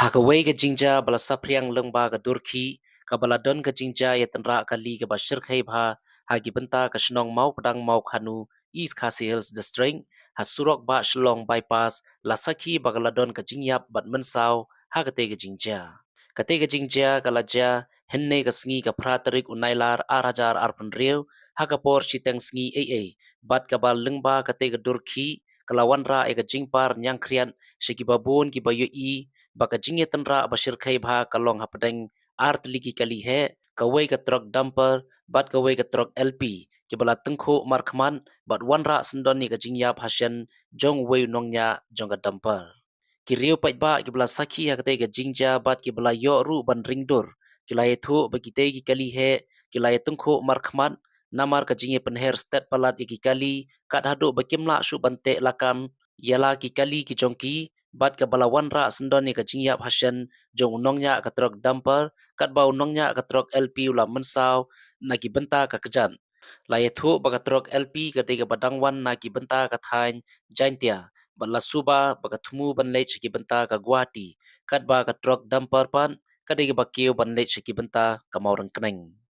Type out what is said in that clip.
Hakaway ka jingja bala sapriang lengba ka durki ka bala don ka jingja ya tenra kali ka bashir khai bha hagi benta ka shnong mau padang mau khanu East Khasi Hills District hasurok ba shlong bypass lasaki bagala don ka jingyap bat mensau hagate ka jingja kate ka jingja kalaja henne ka sngi ka pratarik unailar arajar arpan riu hagapor chiteng sngi bat ka bal lengba kate ka durki kalawan ra eka jingpar nyang krian shikibabun ki bayu baka jingye tenra bashir khai bha kalong hapadeng art ligi kali he kawai ka truck dumper bat kawai ka truck LP ki bala tengkho markman bat wanra sendon ni ka jingya bhashan jong wei nongnya jong ka dumper ki riu pai ba ki bala sakhi ha kate ka jingja bat ki bala yo ru ban ringdur ki lai thu ba ki te ki kali he ki lai tengkho markman namar ka jingye penher state palat ki kali kat hadu bakimla shu bante lakam yala ki kali ki jongki bat ka balawan ra sendon ni ka jingya bhashan jong nongnya ka truck dumper kat bau nongnya ka truck LP ula mensau na ki benta ka kejan lai thu ba ka truck LP ka te ka badangwan na ki benta ka thain jaintia bala suba ba ka thumu ban le ki benta ka guati kat ba ka truck dumper pan ka de ka bakiu ban le ki benta ka maurang kneng